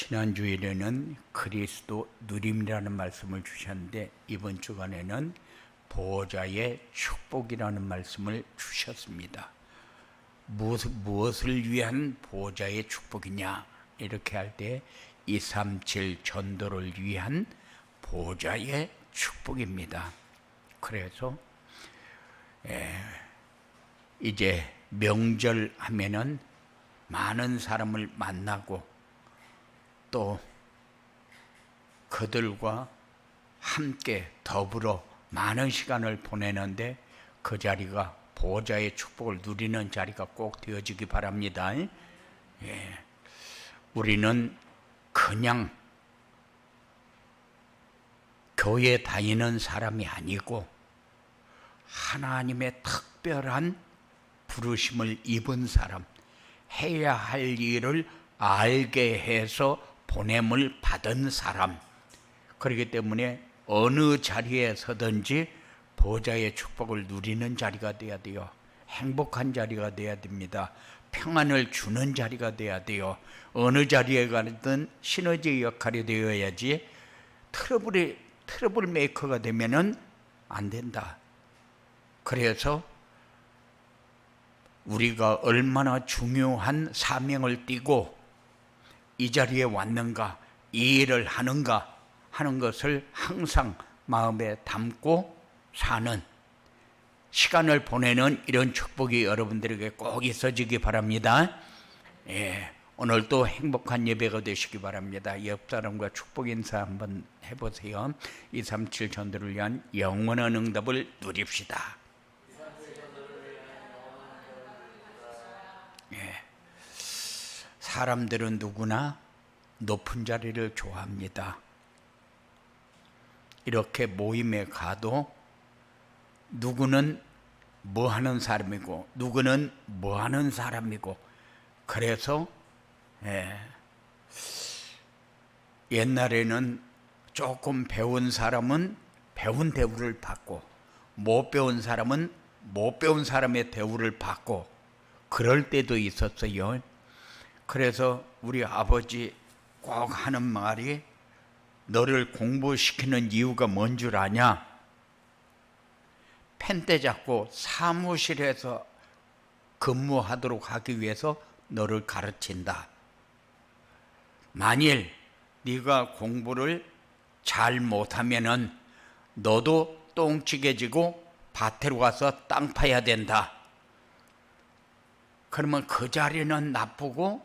지난 주일에는 그리스도 누림이라는 말씀을 주셨는데 이번 주간에는 보호자의 축복이라는 말씀을 주셨습니다. 무엇을 위한 보호자의 축복이냐 이렇게 할 때 237 전도를 위한 보호자의 축복입니다. 그래서 이제 명절 하면은 많은 사람을 만나고 또 그들과 함께 더불어 많은 시간을 보내는데 그 자리가 보호자의 축복을 누리는 자리가 꼭 되어지기 바랍니다. 우리는 그냥 교회 다니는 사람이 아니고 하나님의 특별한 부르심을 입은 사람, 해야 할 일을 알게 해서 보냄을 받은 사람, 그렇기 때문에 어느 자리에 서든지 보호자의 축복을 누리는 자리가 돼야 돼요. 행복한 자리가 돼야 됩니다. 평안을 주는 자리가 돼야 돼요. 어느 자리에 가든 시너지 역할이 되어야지 트러블 메이커가 되면은 안 된다. 그래서 우리가 얼마나 중요한 사명을 띠고 이 자리에 왔는가, 이 일을 하는가 하는 것을 항상 마음에 담고 사는 시간을 보내는 이런 축복이 여러분들에게 꼭 있어지기 바랍니다. 오늘도 행복한 예배가 되시기 바랍니다. 옆 사람과 축복 인사 한번 해보세요. 237 전도를 위한 영원한 응답을 누립시다. 사람들은 누구나 높은 자리를 좋아합니다. 이렇게 모임에 가도 누구는 뭐 하는 사람이고 누구는 뭐 하는 사람이고, 그래서 옛날에는 조금 배운 사람은 배운 대우를 받고 못 배운 사람은 못 배운 사람의 대우를 받고 그럴 때도 있었어요. 그래서 우리 아버지 꼭 하는 말이, 너를 공부시키는 이유가 뭔 줄 아냐? 펜대 잡고 사무실에서 근무하도록 하기 위해서 너를 가르친다. 만일 네가 공부를 잘 못하면은 너도 똥찌개지고 밭으로 가서 땅 파야 된다. 그러면 그 자리는 나쁘고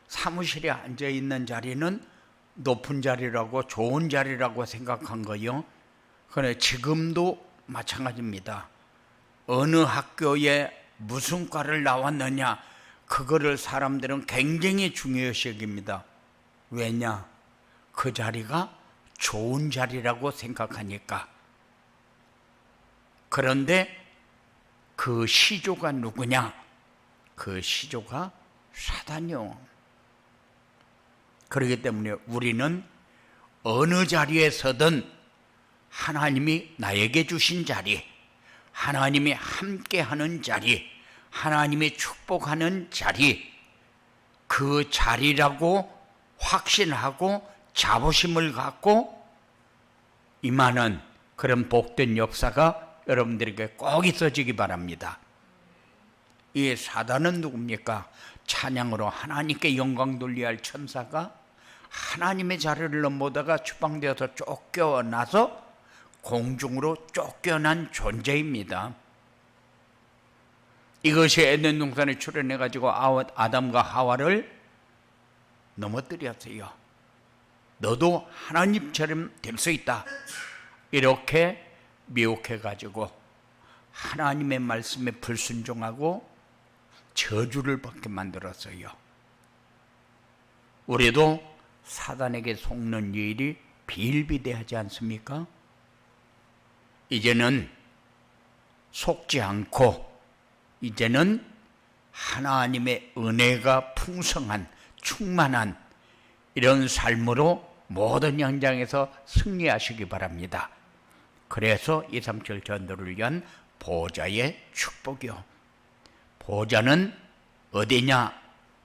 사무실에 앉아있는 자리는 높은 자리라고 좋은 자리라고 생각한 거요. 그래, 지금도 마찬가지입니다. 어느 학교에 무슨 과를 나왔느냐, 그거를 사람들은 굉장히 중요시 여깁니다. 왜냐? 그 자리가 좋은 자리라고 생각하니까. 그런데 그 시조가 누구냐? 그 시조가 사단이요. 그렇기 때문에 우리는 어느 자리에서든 하나님이 나에게 주신 자리, 하나님이 함께하는 자리, 하나님이 축복하는 자리, 그 자리라고 확신하고 자부심을 갖고 임하는 그런 복된 역사가 여러분들에게 꼭 있어지기 바랍니다. 이 사단은 누굽니까? 찬양으로 하나님께 영광 돌려야 할 천사가 하나님의 자리를 넘보다가 추방되어서 쫓겨나서 공중으로 쫓겨난 존재입니다. 이것이 에덴 동산에 출현해가지고 아담과 하와를 넘어뜨렸어요. 너도 하나님처럼 될 수 있다. 이렇게 미혹해가지고 하나님의 말씀에 불순종하고 저주를 받게 만들었어요. 우리도 사단에게 속는 일이 비일비재하지 않습니까? 이제는 속지 않고 이제는 하나님의 은혜가 풍성한 충만한 이런 삶으로 모든 현장에서 승리하시기 바랍니다. 그래서 237 전도를 위한 보호자의 축복이요. 보호자는 어디냐?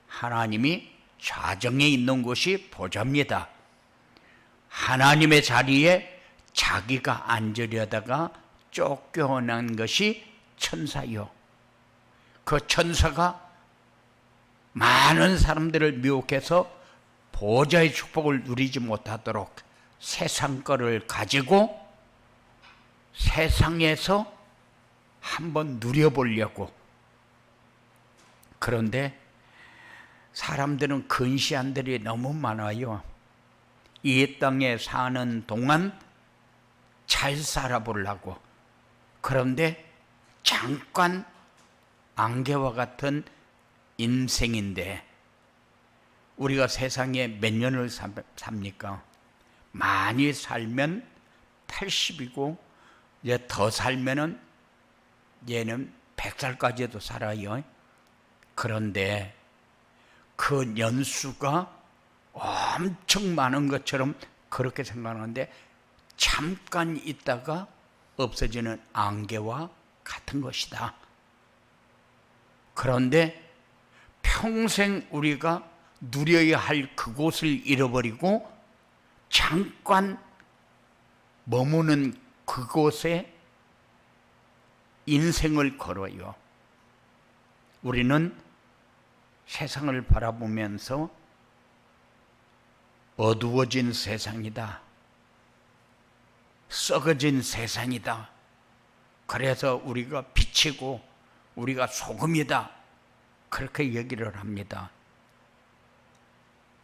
하나님이 좌정에 있는 곳이 보좌입니다. 하나님의 자리에 자기가 앉으려다가 쫓겨난 것이 천사요. 그 천사가 많은 사람들을 미혹해서 보좌의 축복을 누리지 못하도록 세상 거를 가지고 세상에서 한번 누려보려고. 그런데 사람들은 근시안들이 너무 많아요. 이 땅에 사는 동안 잘 살아보려고. 그런데 잠깐 안개와 같은 인생인데 우리가 세상에 몇 년을 삽니까? 많이 살면 80이고 이제 더 살면은 얘는 100살까지도 살아요. 그런데 그 연수가 엄청 많은 것처럼 그렇게 생각하는데 잠깐 있다가 없어지는 안개와 같은 것이다. 그런데 평생 우리가 누려야 할 그곳을 잃어버리고 잠깐 머무는 그곳에 인생을 걸어요. 우리는 세상을 바라보면서 어두워진 세상이다, 썩어진 세상이다, 그래서 우리가 빛이고 우리가 소금이다, 그렇게 얘기를 합니다.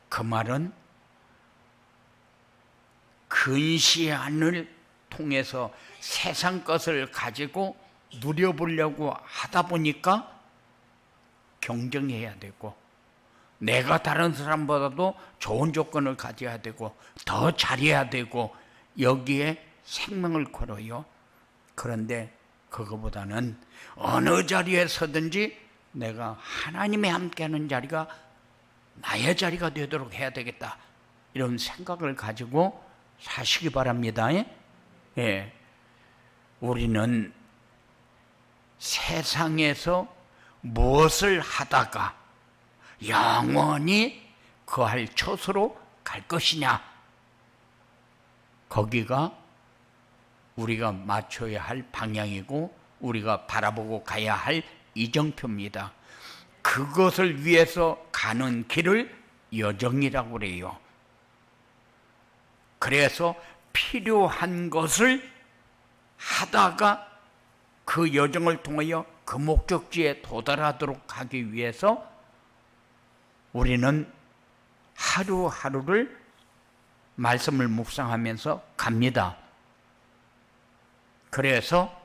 그 말은 근시안을 통해서 세상 것을 가지고 누려보려고 하다 보니까 경쟁해야 되고 내가 다른 사람보다도 좋은 조건을 가져야 되고 더 잘해야 되고 여기에 생명을 걸어요. 그런데 그거보다는 어느 자리에 서든지 내가 하나님이 함께하는 자리가 나의 자리가 되도록 해야 되겠다, 이런 생각을 가지고 사시기 바랍니다. 예. 우리는 세상에서 무엇을 하다가 영원히 거할 처소로 갈 것이냐, 거기가 우리가 맞춰야 할 방향이고 우리가 바라보고 가야 할 이정표입니다. 그것을 위해서 가는 길을 여정이라고 그래요. 그래서 필요한 것을 하다가 그 여정을 통하여 그 목적지에 도달하도록 하기 위해서 우리는 하루하루를 말씀을 묵상하면서 갑니다. 그래서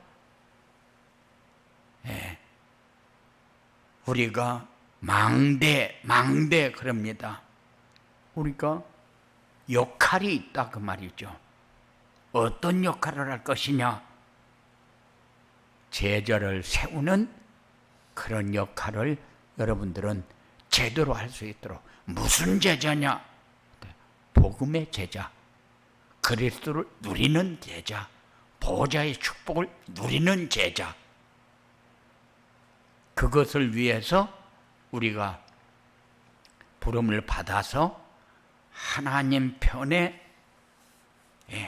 우리가 망대 그럽니다. 우리가 역할이 있다, 그 말이죠. 어떤 역할을 할 것이냐? 제자를 세우는 그런 역할을 여러분들은 제대로 할 수 있도록. 무슨 제자냐? 복음의 제자, 그리스도를 누리는 제자, 보좌의 축복을 누리는 제자. 그것을 위해서 우리가 부름을 받아서 하나님 편에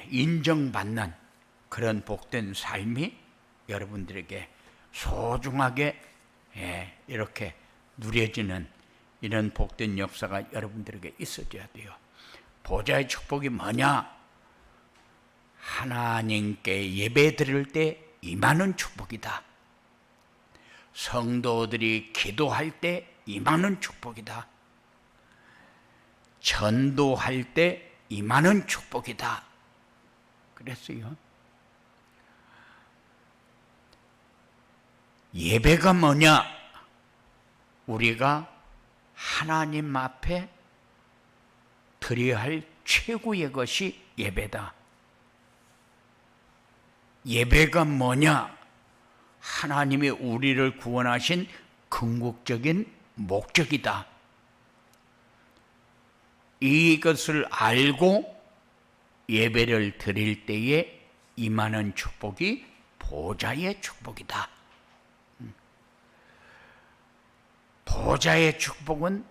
인정받는 그런 복된 삶이 여러분들에게 소중하게 이렇게 누려지는 이런 복된 역사가 여러분들에게 있어져야 돼요. 보좌의 축복이 뭐냐? 하나님께 예배 드릴 때 임하는 축복이다. 성도들이 기도할 때 임하는 축복이다. 전도할 때 임하는 축복이다. 그랬어요. 예배가 뭐냐? 우리가 하나님 앞에 드려야 할 최고의 것이 예배다. 예배가 뭐냐? 하나님이 우리를 구원하신 궁극적인 목적이다. 이것을 알고 예배를 드릴 때에 임하는 축복이 보좌의 축복이다. 보좌의 축복은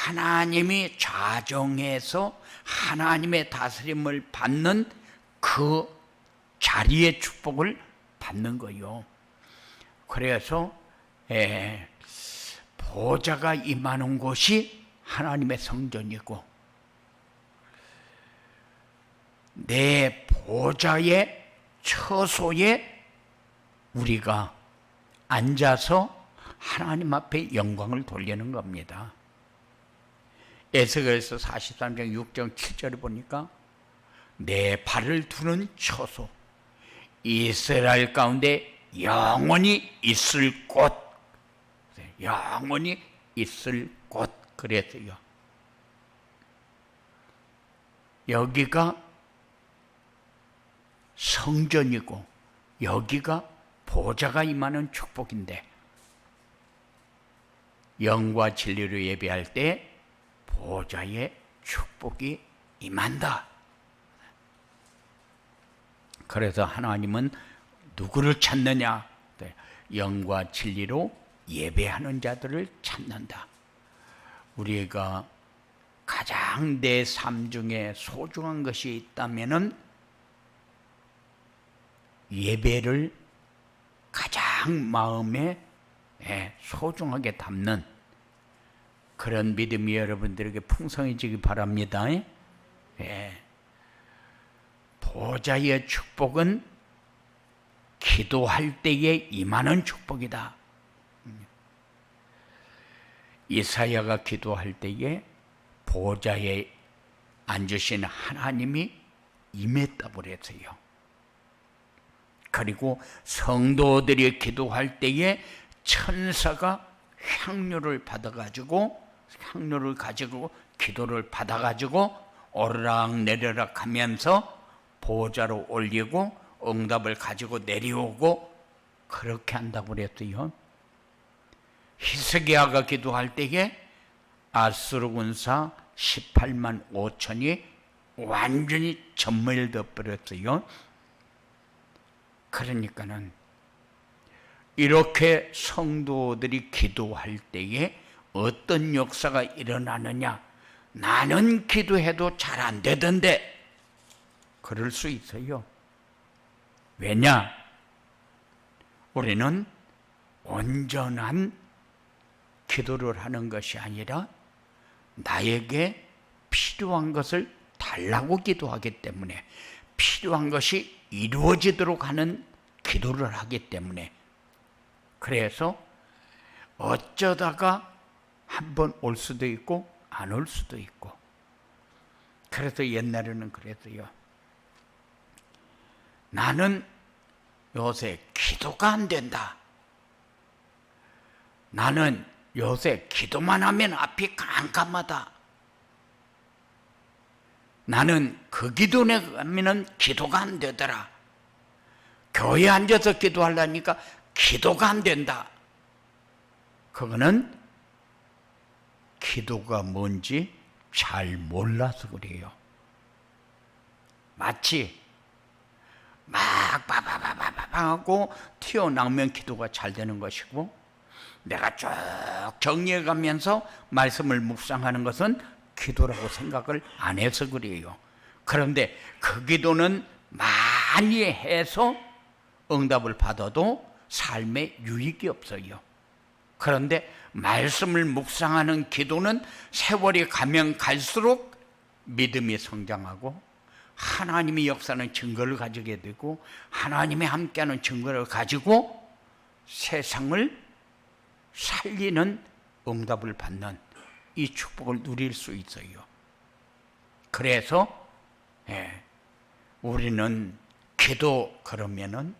하나님이 좌정해서 하나님의 다스림을 받는 그 자리의 축복을 받는 거요. 그래서 보좌가 임하는 곳이 하나님의 성전이고, 내 보좌의 처소에 우리가 앉아서 하나님 앞에 영광을 돌리는 겁니다. 에스겔서 43장 6절 7절에 보니까 내 발을 두는 처소, 이스라엘 가운데 영원히 있을 곳, 영원히 있을 곳 그랬어요. 여기가 성전이고 여기가 보좌가 임하는 축복인데, 영과 진리로 예배할 때 보좌의 축복이 임한다. 그래서 하나님은 누구를 찾느냐? 영과 진리로 예배하는 자들을 찾는다. 우리가 가장 내 삶 중에 소중한 것이 있다면은 예배를 가장 마음에 소중하게 담는 그런 믿음이 여러분들에게 풍성해지기 바랍니다. 보좌의 축복은 기도할 때에 임하는 축복이다. 이사야가 기도할 때에 보좌에 앉으신 하나님이 임했다고 그랬어요. 그리고 성도들이 기도할 때에 천사가 향료를 받아가지고, 향료를 가지고 기도를 받아가지고 오르락 내리락 하면서 보좌로 올리고 응답을 가지고 내려오고 그렇게 한다고 그랬어요. 히스기야가 기도할 때에 아수르 군사 18만 5천이 완전히 전멸되어 버렸어요. 그러니까는 이렇게 성도들이 기도할 때에 어떤 역사가 일어나느냐? 나는 기도해도 잘 안 되던데 그럴 수 있어요. 왜냐? 우리는 온전한 기도를 하는 것이 아니라 나에게 필요한 것을 달라고 기도하기 때문에, 필요한 것이 이루어지도록 하는 기도를 하기 때문에, 그래서 어쩌다가 한번 올 수도 있고 안 올 수도 있고, 그래서 옛날에는 그랬어요. 나는 요새 기도가 안 된다. 나는 요새 기도만 하면 앞이 깜깜하다. 나는 그 기도에 가면은 기도가 안 되더라. 교회에 앉아서 기도하려니까 기도가 안 된다. 그거는 기도가 뭔지 잘 몰라서 그래요. 마치 막 하고 튀어나오면 기도가 잘 되는 것이고, 내가 쭉 정리해가면서 말씀을 묵상하는 것은 기도라고 생각을 안 해서 그래요. 그런데 그 기도는 많이 해서 응답을 받아도 삶에 유익이 없어요. 그런데 말씀을 묵상하는 기도는 세월이 가면 갈수록 믿음이 성장하고 하나님의 역사는 증거를 가지게 되고, 하나님이 함께하는 증거를 가지고 세상을 살리는 응답을 받는 이 축복을 누릴 수 있어요. 그래서 우리는 기도 그러면은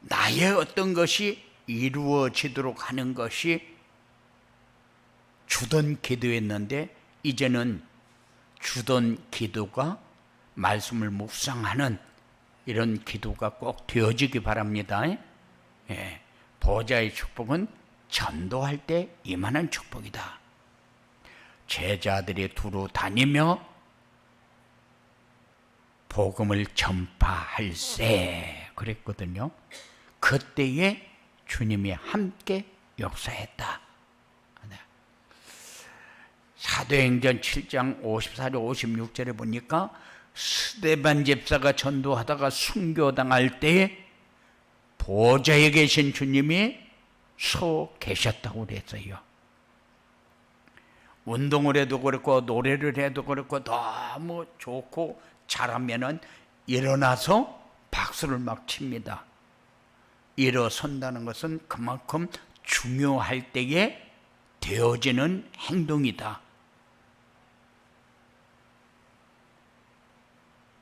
나의 어떤 것이 이루어지도록 하는 것이 주던 기도였는데, 이제는 주던 기도가 말씀을 묵상하는 이런 기도가 꼭 되어지기 바랍니다. 보좌의 축복은 전도할 때 임하는 축복이다. 제자들이 두루 다니며 복음을 전파할세 그랬거든요. 그때에 주님이 함께 역사했다. 네. 사도행전 7장 54절 56절에 보니까 스데반 집사가 전도하다가 순교당할 때 보좌에 계신 주님이 서 계셨다고 그랬어요. 운동을 해도 그렇고 노래를 해도 그렇고 너무 좋고 잘하면은 일어나서 박수를 막 칩니다. 일어선다는 것은 그만큼 중요할 때에 되어지는 행동이다.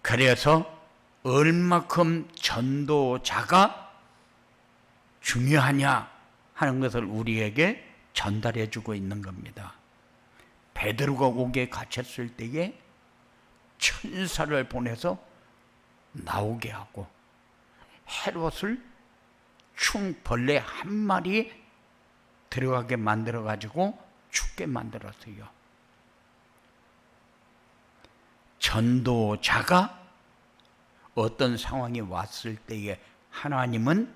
그래서 얼마큼 전도자가 중요하냐 하는 것을 우리에게 전달해 주고 있는 겁니다. 베드로가 옥에 갇혔을 때에 천사를 보내서 나오게 하고 헤롯을 충벌레 한 마리 들어가게 만들어 가지고 죽게 만들었어요. 전도자가 어떤 상황이 왔을 때에 하나님은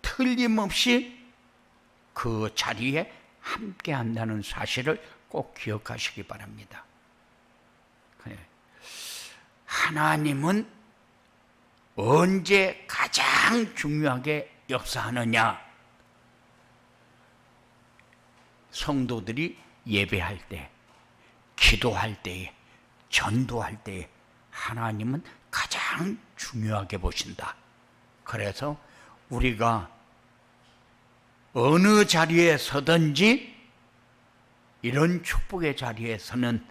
틀림없이 그 자리에 함께 한다는 사실을 꼭 기억하시기 바랍니다. 하나님은 언제 가장 중요하게 역사하느냐? 성도들이 예배할 때, 기도할 때에, 전도할 때에 하나님은 가장 중요하게 보신다. 그래서 우리가 어느 자리에 서든지 이런 축복의 자리에서는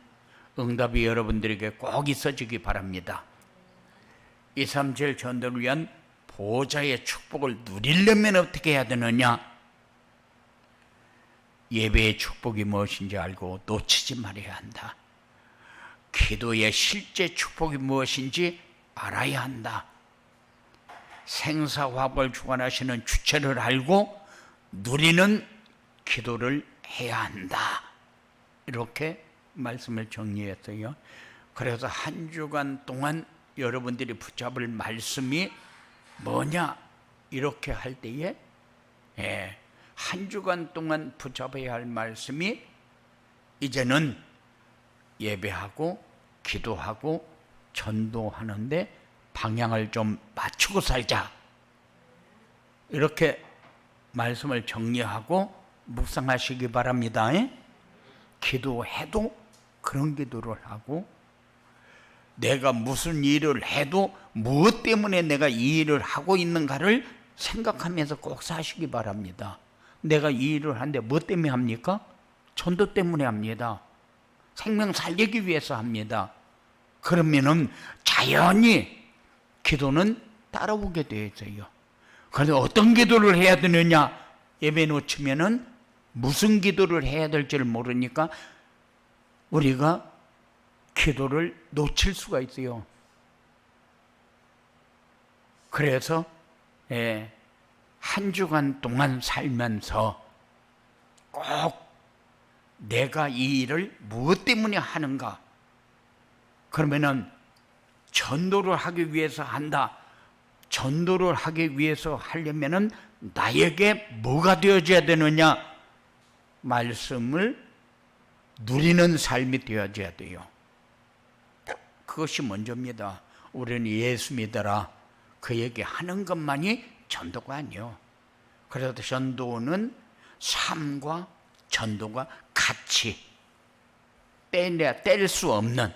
응답이 여러분들에게 꼭 있어지기 바랍니다. 237 전도를 위한 보좌의 축복을 누리려면 어떻게 해야 되느냐? 예배의 축복이 무엇인지 알고 놓치지 말아야 한다. 기도의 실제 축복이 무엇인지 알아야 한다. 생사화복을 주관하시는 주체를 알고 누리는 기도를 해야 한다. 이렇게 말씀을 정리했어요. 그래서 한 주간 동안 여러분들이 붙잡을 말씀이 뭐냐? 이렇게 할 때에 한 주간 동안 붙잡아야 할 말씀이 이제는 예배하고 기도하고 전도하는데 방향을 좀 맞추고 살자. 이렇게 말씀을 정리하고 묵상하시기 바랍니다. 기도해도 그런 기도를 하고, 내가 무슨 일을 해도 무엇 때문에 내가 이 일을 하고 있는가를 생각하면서 꼭 사시기 바랍니다. 내가 이 일을 하는데 무엇 때문에 합니까? 전도 때문에 합니다. 생명 살리기 위해서 합니다. 그러면은 자연히 기도는 따라오게 되어 있어요. 그래서 어떤 기도를 해야 되느냐? 예배 놓치면은 무슨 기도를 해야 될지를 모르니까 우리가 기도를 놓칠 수가 있어요. 그래서 한 주간 동안 살면서 꼭 내가 이 일을 무엇 때문에 하는가? 그러면은 전도를 하기 위해서 한다. 전도를 하기 위해서 하려면은 나에게 뭐가 되어져야 되느냐? 말씀을 누리는 삶이 되어져야 돼요. 그것이 먼저입니다. 우리는 예수 믿어라. 그 얘기 하는 것만이 전도가 아니에요. 그래서 전도는 삶과 전도가 같이 뗄 수 없는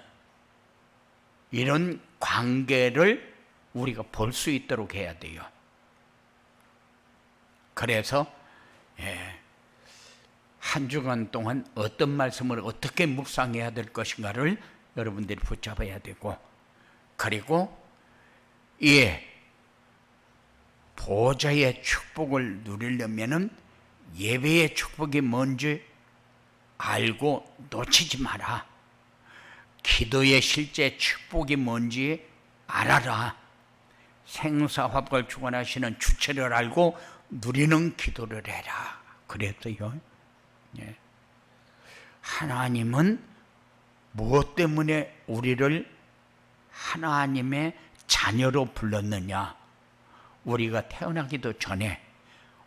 이런 관계를 우리가 볼 수 있도록 해야 돼요. 그래서 한 주간 동안 어떤 말씀을 어떻게 묵상해야 될 것인가를 여러분들이 붙잡아야 되고, 그리고 보좌의 축복을 누리려면은 예배의 축복이 뭔지 알고 놓치지 마라. 기도의 실제 축복이 뭔지 알아라. 생사화복을 주관하시는 주체를 알고 누리는 기도를 해라. 그랬어요. 하나님은 무엇 때문에 우리를 하나님의 자녀로 불렀느냐? 우리가 태어나기도 전에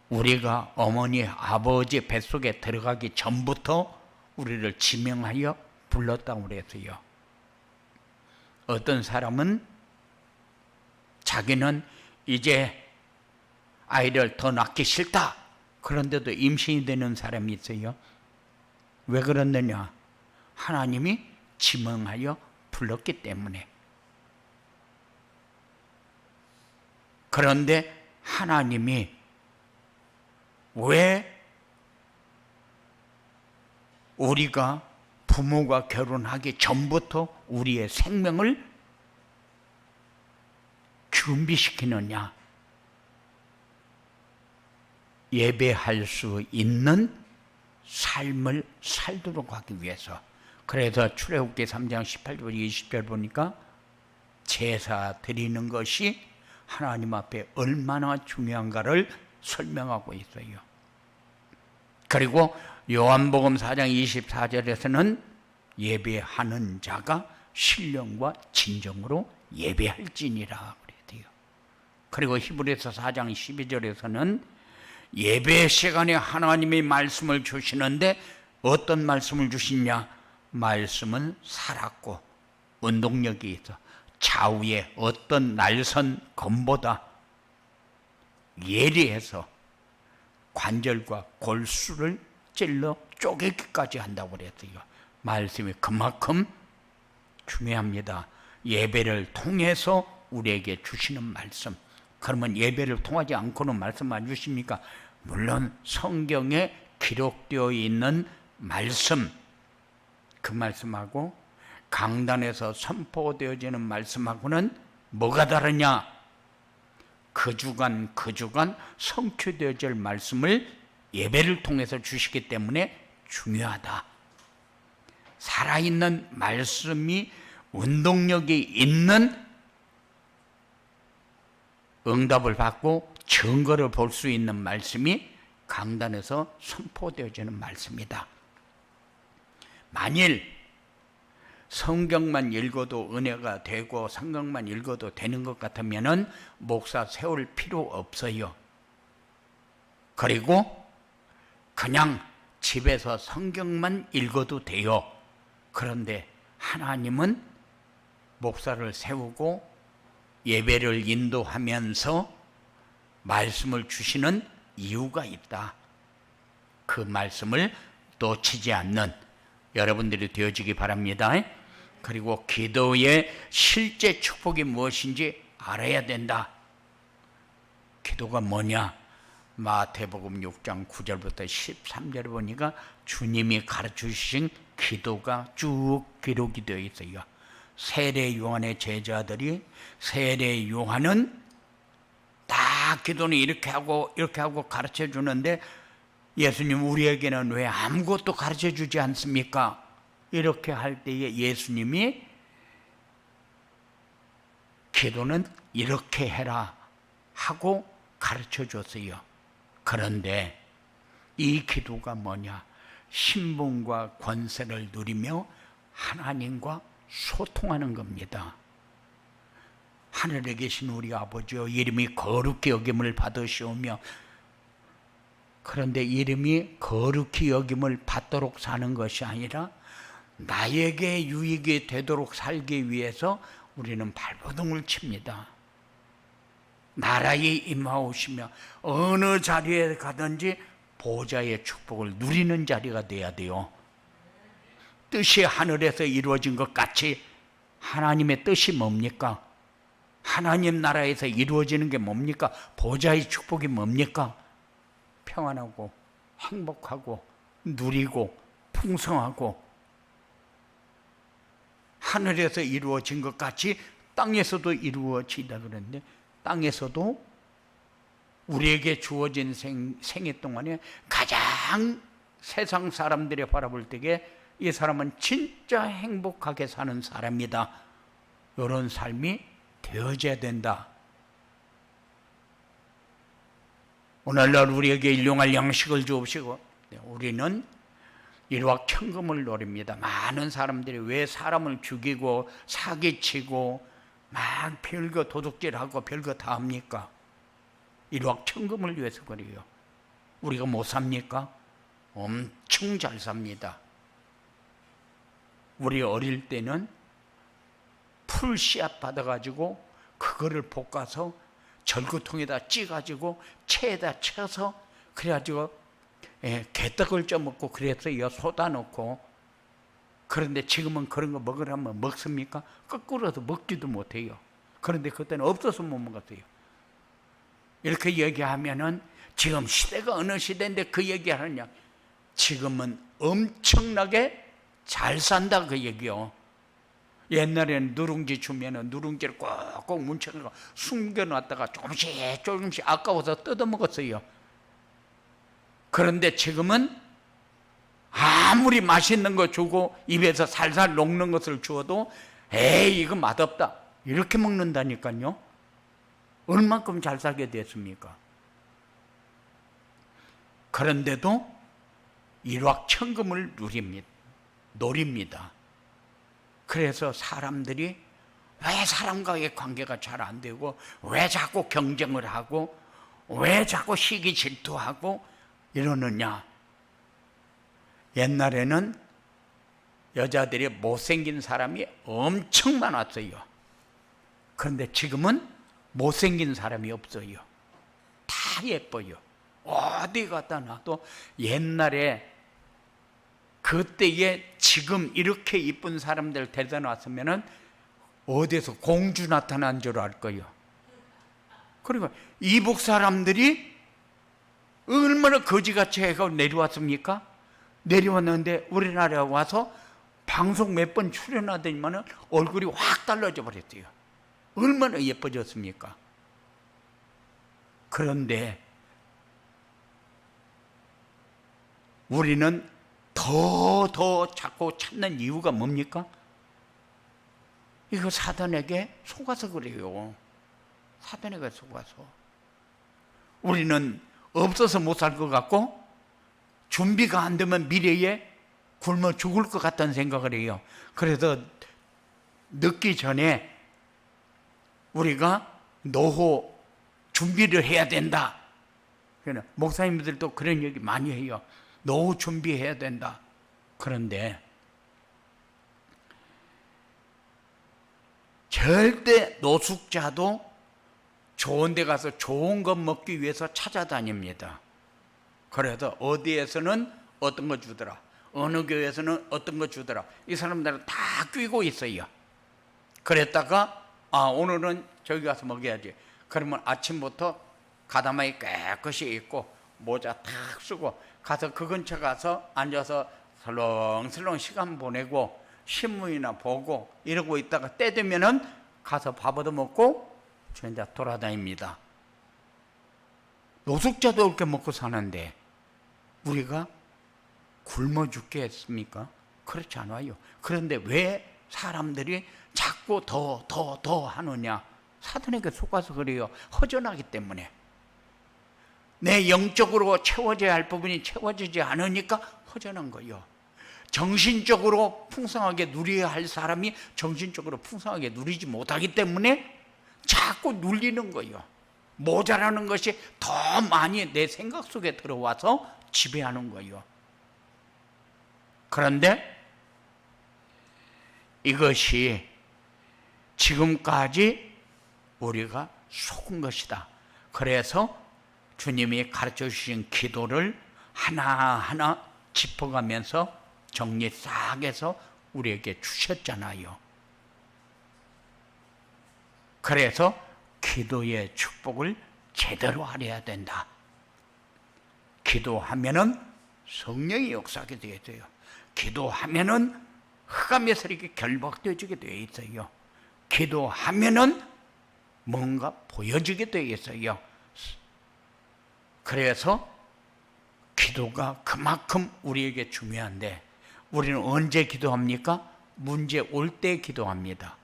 우리가 어머니 아버지 뱃속에 들어가기 전부터 우리를 지명하여 불렀다고 그랬어요. 어떤 사람은 자기는 이제 아이를 더 낳기 싫다, 그런데도 임신이 되는 사람이 있어요. 왜 그러느냐? 하나님이 지명하여 불렀기 때문에. 그런데 하나님이 왜 우리가 부모가 결혼하기 전부터 우리의 생명을 준비시키느냐? 예배할 수 있는 삶을 살도록 하기 위해서. 그래서 출애굽기 3장 18절 20절 보니까 제사 드리는 것이 하나님 앞에 얼마나 중요한가를 설명하고 있어요. 그리고 요한복음 4장 24절에서는 예배하는 자가 신령과 진정으로 예배할지니라 그랬대요. 그리고 히브리서 4장 12절에서는 예배 시간에 하나님이 말씀을 주시는데 어떤 말씀을 주시냐? 말씀은 살았고 운동력이 있어 좌우에 어떤 날선 검보다 예리해서 관절과 골수를 찔러 쪼개기까지 한다고 그랬어요. 말씀이 그만큼 중요합니다. 예배를 통해서 우리에게 주시는 말씀. 그러면 예배를 통하지 않고는 말씀 안 주십니까? 물론 성경에 기록되어 있는 말씀, 그 말씀하고 강단에서 선포되어지는 말씀하고는 뭐가 다르냐? 그 주간 성취되어질 말씀을 예배를 통해서 주시기 때문에 중요하다. 살아있는 말씀이 운동력이 있는 응답을 받고 증거를 볼 수 있는 말씀이 강단에서 선포되어지는 말씀이다. 만일 성경만 읽어도 은혜가 되고 성경만 읽어도 되는 것 같으면은 목사 세울 필요 없어요. 그리고 그냥 집에서 성경만 읽어도 돼요. 그런데 하나님은 목사를 세우고 예배를 인도하면서 말씀을 주시는 이유가 있다. 그 말씀을 놓치지 않는 여러분들이 되어지기 바랍니다. 그리고 기도의 실제 축복이 무엇인지 알아야 된다. 기도가 뭐냐? 마태복음 6장 9절부터 13절에 보니까 주님이 가르쳐 주신 기도가 쭉 기록이 되어 있어요. 세례 요한의 제자들이 세례 요한은 다 기도는 이렇게 하고 가르쳐 주는데 예수님 우리에게는 왜 아무것도 가르쳐 주지 않습니까? 이렇게 할 때에 예수님이 기도는 이렇게 해라 하고 가르쳐 줬어요. 그런데 이 기도가 뭐냐? 신분과 권세를 누리며 하나님과 소통하는 겁니다. 하늘에 계신 우리 아버지여 이름이 거룩히 여김을 받으시오며. 그런데 이름이 거룩히 여김을 받도록 사는 것이 아니라 나에게 유익이 되도록 살기 위해서 우리는 발버둥을 칩니다. 나라에 임하오시며 어느 자리에 가든지 보좌의 축복을 누리는 자리가 돼야 돼요. 뜻이 하늘에서 이루어진 것 같이 하나님의 뜻이 뭡니까? 하나님 나라에서 이루어지는 게 뭡니까? 보좌의 축복이 뭡니까? 평안하고 행복하고 누리고 풍성하고 하늘에서 이루어진 것 같이 땅에서도 이루어지다 그랬는데 땅에서도 우리에게 주어진 생애 동안에 가장 세상 사람들이 바라볼 때에 이 사람은 진짜 행복하게 사는 사람이다. 이런 삶이 되어져야 된다. 오늘날 우리에게 일용할 양식을 주옵시고 우리는 일확천금을 노립니다. 많은 사람들이 왜 사람을 죽이고 사기치고 막 별거 도둑질하고 별거 다 합니까? 일확천금을 위해서 그래요. 우리가 못 삽니까? 엄청 잘 삽니다. 우리 어릴 때는 풀 씨앗 받아가지고 그거를 볶아서 절구통에다 찌가지고 체에다 쳐서 그래가지고 개떡을 쪄먹고 그랬어요. 소다 넣고. 그런데 지금은 그런 거 먹으라면 먹습니까? 거꾸로도 먹지도 못해요. 그런데 그때는 없어서 못 먹었어요. 이렇게 얘기하면은 지금 시대가 어느 시대인데 그 얘기하느냐? 지금은 엄청나게 잘 산다 그 얘기요. 옛날에는 누룽지 주면은 누룽지를 꼭꼭 뭉쳐서 숨겨놨다가 조금씩 아까워서 뜯어먹었어요. 그런데 지금은 아무리 맛있는 거 주고 입에서 살살 녹는 것을 주어도 에이 이거 맛없다 이렇게 먹는다니까요. 얼만큼 잘 살게 됐습니까? 그런데도 일확천금을 노립니다. 그래서 사람들이 왜 사람과의 관계가 잘 안 되고 왜 자꾸 경쟁을 하고 왜 자꾸 시기 질투하고 이러느냐? 옛날에는 여자들이 못생긴 사람이 엄청 많았어요. 그런데 지금은 못생긴 사람이 없어요. 다 예뻐요. 어디 갖다 놔도 옛날에 그때에 지금 이렇게 이쁜 사람들 데려다 놨으면은 어디서 공주 나타난 줄 알 거예요. 그리고 이북 사람들이 얼마나 거지같이 해가 내려왔습니까? 내려왔는데 우리나라에 와서 방송 몇 번 출연하더니만은 얼굴이 확 달라져 버렸어요. 얼마나 예뻐졌습니까? 그런데 우리는 더 자꾸 찾는 이유가 뭡니까? 이거 사단에게 속아서 그래요. 사단에게 속아서. 우리는 없어서 못 살 것 같고 준비가 안 되면 미래에 굶어 죽을 것 같다는 생각을 해요. 그래서 늦기 전에 우리가 노후 준비를 해야 된다. 목사님들도 그런 얘기 많이 해요. 노후 준비해야 된다. 그런데 절대 노숙자도 좋은 데 가서 좋은 것 먹기 위해서 찾아다닙니다. 그래서 어디에서는 어떤 거 주더라, 어느 교회에서는 어떤 거 주더라, 이 사람들은 다 끼고 있어요. 그랬다가 오늘은 저기 가서 먹여야지. 그러면 아침부터 가다마이 깨끗이 입고 모자 탁 쓰고 가서 그 근처 가서 앉아서 설렁설렁 시간 보내고 신문이나 보고 이러고 있다가 때 되면은 가서 밥 얻어 먹고 저 이제 돌아다닙니다. 노숙자도 이렇게 먹고 사는데 우리가 굶어 죽겠습니까? 그렇지 않아요. 그런데 왜 사람들이 자꾸 더 하느냐? 사탄에게 속아서 그래요. 허전하기 때문에. 내 영적으로 채워져야 할 부분이 채워지지 않으니까 허전한 거예요. 정신적으로 풍성하게 누려야 할 사람이 정신적으로 풍성하게 누리지 못하기 때문에 자꾸 눌리는 거예요. 모자라는 것이 더 많이 내 생각 속에 들어와서 지배하는 거예요. 그런데 이것이 지금까지 우리가 속은 것이다. 그래서 주님이 가르쳐 주신 기도를 하나하나 짚어가면서 정리 싹 해서 우리에게 주셨잖아요. 그래서 기도의 축복을 제대로 하려야 된다. 기도하면은 성령이 역사하게 되어 있어요. 기도하면은 흑암의 세력이 결박되어지게 되어 있어요. 기도하면은 뭔가 보여지게 되어 있어요. 그래서 기도가 그만큼 우리에게 중요한데 우리는 언제 기도합니까? 문제 올 때 기도합니다.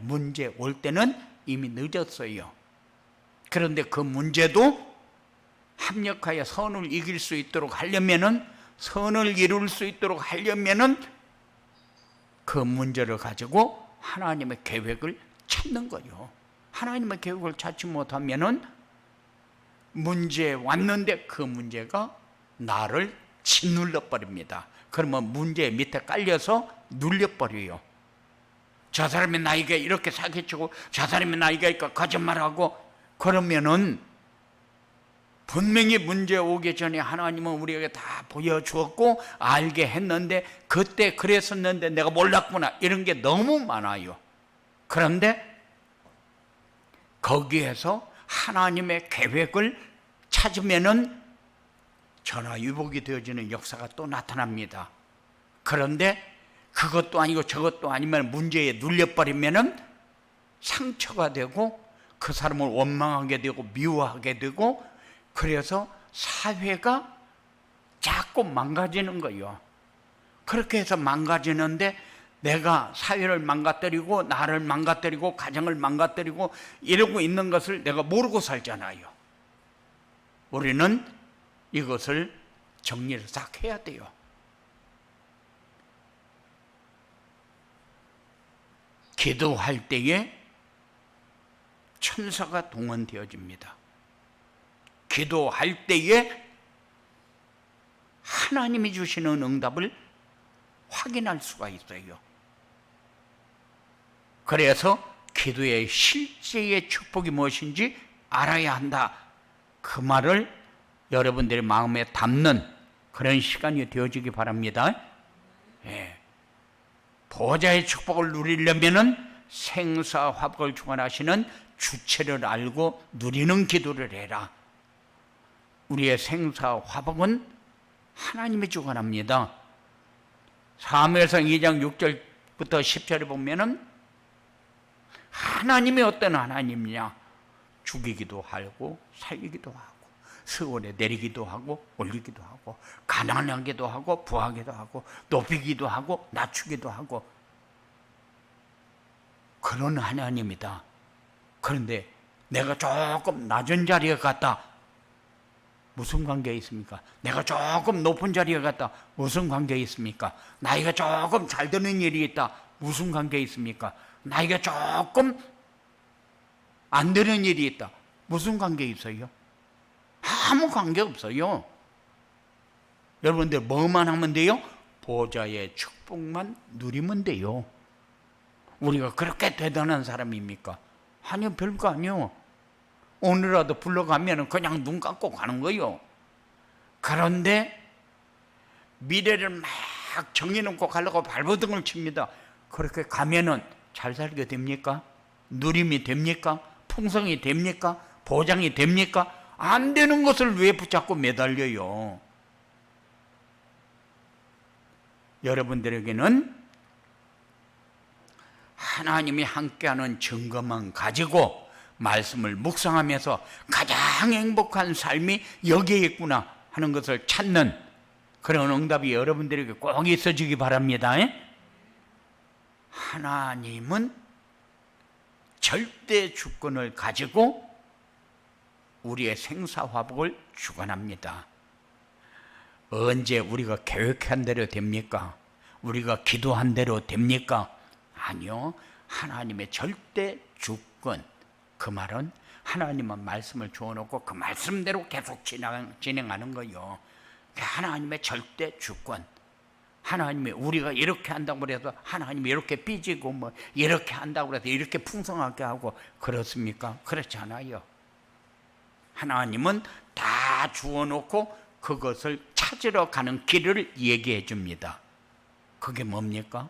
문제 올 때는 이미 늦었어요. 그런데 그 문제도 합력하여 선을 이길 수 있도록 하려면은, 선을 이룰 수 있도록 하려면은 그 문제를 가지고 하나님의 계획을 찾는 거예요. 하나님의 계획을 찾지 못하면은 문제 왔는데 그 문제가 나를 짓눌러 버립니다. 그러면 문제 밑에 깔려서 눌려버려요. 저 사람이 나에게 이렇게 사기치고 저 사람이 나에게 거짓말하고 그러면은 분명히 문제 오기 전에 하나님은 우리에게 다 보여주었고 알게 했는데 그때 그랬었는데 내가 몰랐구나 이런 게 너무 많아요. 그런데 거기에서 하나님의 계획을 찾으면은 전화위복이 되어지는 역사가 또 나타납니다. 그런데 그것도 아니고 저것도 아니면 문제에 눌려버리면은 상처가 되고 그 사람을 원망하게 되고 미워하게 되고 그래서 사회가 자꾸 망가지는 거예요. 그렇게 해서 망가지는데 내가 사회를 망가뜨리고 나를 망가뜨리고 가정을 망가뜨리고 이러고 있는 것을 내가 모르고 살잖아요. 우리는 이것을 정리를 싹 해야 돼요. 기도할 때에 천사가 동원되어집니다. 기도할 때에 하나님이 주시는 응답을 확인할 수가 있어요. 그래서 기도의 실제의 축복이 무엇인지 알아야 한다. 그 말을 여러분들의 마음에 담는 그런 시간이 되어지기 바랍니다. 예. 보좌의 축복을 누리려면은 생사화복을 주관하시는 주체를 알고 누리는 기도를 해라. 우리의 생사화복은 하나님이 주관합니다. 사무엘상 2장 6절부터 10절에 보면은 하나님이 어떤 하나님이냐? 죽이기도 하고 살리기도 하고 세월에 내리기도 하고 올리기도 하고 가난하기도 하고 부하기도 하고 높이기도 하고 낮추기도 하고 그런 하나님이다. 그런데 내가 조금 낮은 자리에 갔다. 무슨 관계가 있습니까? 내가 조금 높은 자리에 갔다. 무슨 관계가 있습니까? 나이가 조금 잘 되는 일이 있다. 무슨 관계가 있습니까? 나이가 조금 안 되는 일이 있다. 무슨 관계가 있어요? 아무 관계 없어요. 여러분들 뭐만 하면 돼요? 보좌의 축복만 누리면 돼요. 우리가 그렇게 대단한 사람입니까? 아니요, 별거 아니요. 오늘라도 불러가면 그냥 눈 감고 가는 거예요. 그런데 미래를 막 정해놓고 가려고 발버둥을 칩니다. 그렇게 가면은 잘 살게 됩니까? 누림이 됩니까? 풍성이 됩니까? 보장이 됩니까? 안 되는 것을 왜 붙잡고 매달려요? 여러분들에게는 하나님이 함께하는 증거만 가지고 말씀을 묵상하면서 가장 행복한 삶이 여기에 있구나 하는 것을 찾는 그런 응답이 여러분들에게 꼭 있어지기 바랍니다. 하나님은 절대 주권을 가지고 우리의 생사화복을 주관합니다. 언제 우리가 계획한 대로 됩니까? 우리가 기도한 대로 됩니까? 아니요. 하나님의 절대 주권. 그 말은 하나님은 말씀을 주어놓고 그 말씀대로 계속 진행하는 거예요. 하나님의 절대 주권. 하나님이 우리가 이렇게 한다고 해서 하나님이 이렇게 삐지고 뭐 이렇게 한다고 해서 이렇게 풍성하게 하고 그렇습니까? 그렇지 않아요. 하나님은 다 주어놓고 그것을 찾으러 가는 길을 얘기해 줍니다. 그게 뭡니까?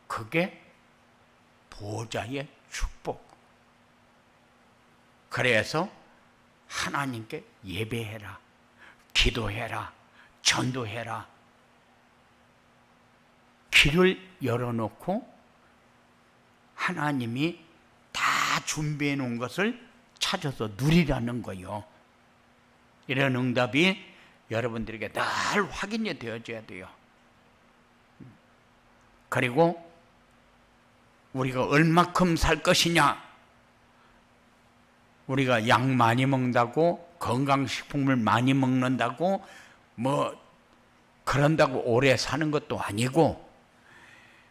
그게 보좌의 축복. 그래서 하나님께 예배해라, 기도해라, 전도해라. 길을 열어놓고 하나님이 다 준비해 놓은 것을 찾아서 누리라는 거예요. 이런 응답이 여러분들에게 늘 확인이 되어져야 돼요. 그리고 우리가 얼마큼 살 것이냐? 우리가 약 많이 먹는다고 건강식품을 많이 먹는다고 뭐 그런다고 오래 사는 것도 아니고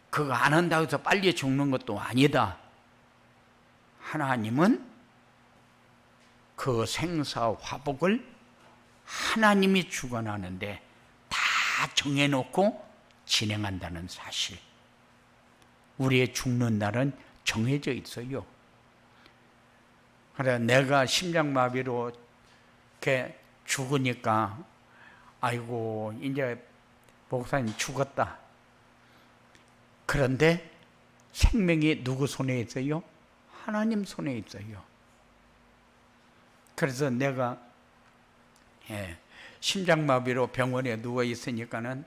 그거 안 한다고 해서 빨리 죽는 것도 아니다. 하나님은 그 생사 화복을 하나님이 주관하는데 다 정해놓고 진행한다는 사실. 우리의 죽는 날은 정해져 있어요. 그래, 내가 심장마비로 이렇게 죽으니까 아이고 이제 목사님 죽었다. 그런데 생명이 누구 손에 있어요? 하나님 손에 있어요. 그래서 내가 심장마비로 병원에 누워 있으니까는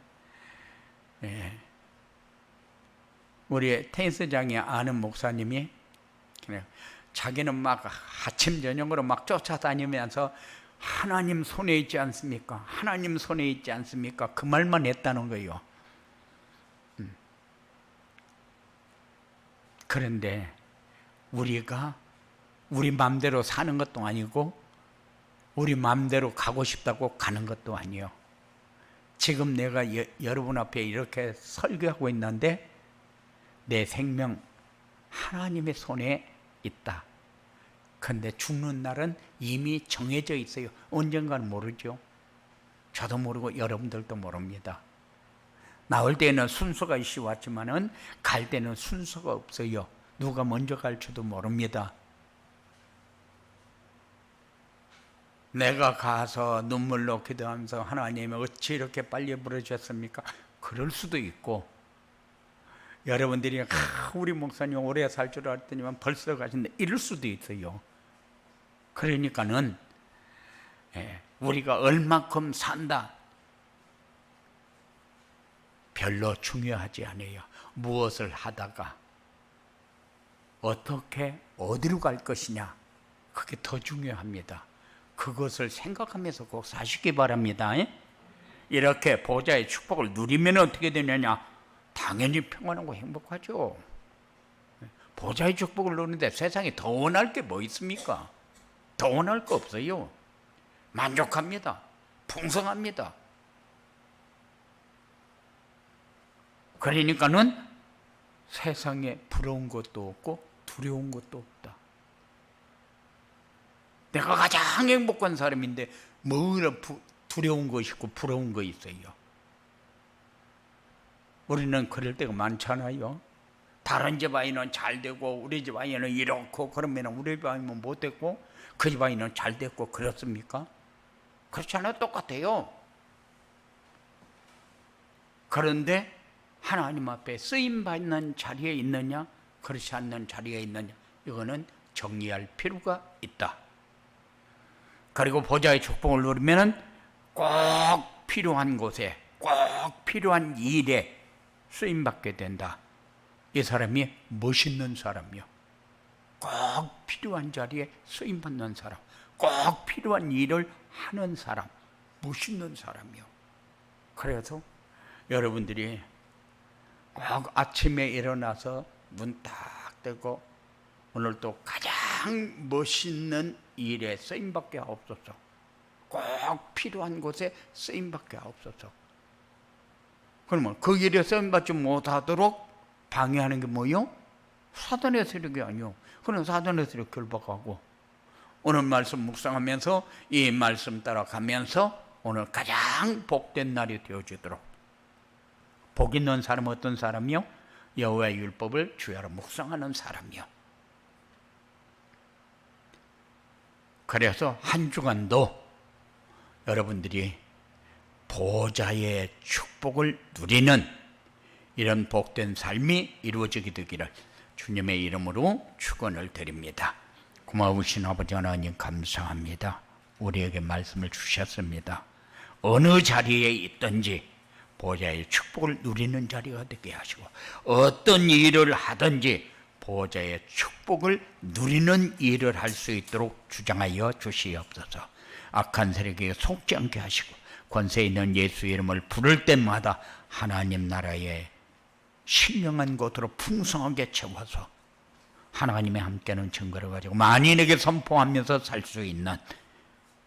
우리 테니스장에 아는 목사님이 자기는 막 아침 저녁으로 막 쫓아다니면서 하나님 손에 있지 않습니까? 하나님 손에 있지 않습니까? 그 말만 했다는 거예요. 그런데 우리가 우리 마음대로 사는 것도 아니고 우리 마음대로 가고 싶다고 가는 것도 아니에요. 지금 내가 여러분 앞에 이렇게 설교하고 있는데 내 생명 하나님의 손에 있다. 그런데 죽는 날은 이미 정해져 있어요. 언젠가는 모르죠. 저도 모르고 여러분들도 모릅니다. 나올 때는 순서가 있이 왔지만은 갈 때는 순서가 없어요. 누가 먼저 갈지도 모릅니다. 내가 가서 눈물로 기도하면서 하나님 어찌 이렇게 빨리 부르셨습니까? 그럴 수도 있고, 여러분들이 우리 목사님 오래 살 줄 알았더니만 벌써 가신다 이럴 수도 있어요. 그러니까는 우리가 얼마큼 산다 별로 중요하지 않아요. 무엇을 하다가 어떻게 어디로 갈 것이냐, 그게 더 중요합니다. 그것을 생각하면서 꼭 사시기 바랍니다. 이렇게 보좌의 축복을 누리면 어떻게 되느냐? 당연히 평안하고 행복하죠. 보좌의 축복을 누리는데 세상에 더 원할 게 뭐 있습니까? 더 원할 거 없어요. 만족합니다. 풍성합니다. 그러니까는 세상에 부러운 것도 없고 두려운 것도 없다. 내가 가장 행복한 사람인데 뭐라 두려운 것이 있고 부러운 거 있어요. 우리는 그럴 때가 많잖아요. 다른 집 아이는 잘 되고 우리 집 아이는 이렇고 그러면 우리 집 아이는 못 됐고 그 집 아이는 잘 됐고 그렇습니까? 그렇지 않아요. 똑같아요. 그런데 하나님 앞에 쓰임받는 자리에 있느냐 그렇지 않는 자리에 있느냐, 이거는 정리할 필요가 있다. 그리고 보좌의 축복을 누리면 꼭 필요한 곳에 꼭 필요한 일에 쓰임받게 된다. 이 사람이 멋있는 사람이요. 꼭 필요한 자리에 쓰임받는 사람, 꼭 필요한 일을 하는 사람, 멋있는 사람이요. 그래서 여러분들이 꼭 아침에 일어나서 문 딱 떼고 오늘 또 가장 멋있는 일에 쓰임받게 하옵소서. 꼭 필요한 곳에 쓰임받게 하옵소서. 그러면 그 일에 쓰임받지 못하도록 방해하는 게 뭐요? 사단의 세력이 아니요. 그런 사단의 세력 결박하고 오늘 말씀 묵상하면서 이 말씀 따라가면서 오늘 가장 복된 날이 되어지도록. 복 있는 사람은 어떤 사람이요? 여호와의 율법을 주야로 묵상하는 사람이요. 그래서 한 주간도 여러분들이 보좌의 축복을 누리는 이런 복된 삶이 이루어지게 되기를 주님의 이름으로 축원을 드립니다. 고마우신 아버지 하나님 감사합니다. 우리에게 말씀을 주셨습니다. 어느 자리에 있든지 보좌의 축복을 누리는 자리가 되게 하시고 어떤 일을 하든지 보좌의 축복을 누리는 일을 할 수 있도록 주장하여 주시옵소서. 악한 세력에 속지 않게 하시고 권세 있는 예수 이름을 부를 때마다 하나님 나라의 신령한 곳으로 풍성하게 채워서 하나님의 함께하는 증거를 가지고 만인에게 선포하면서 살 수 있는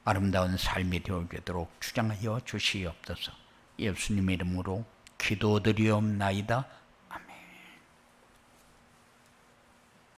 아름다운 삶이 되도록 주장하여 주시옵소서. 예수님의 이름으로 기도드리옵나이다.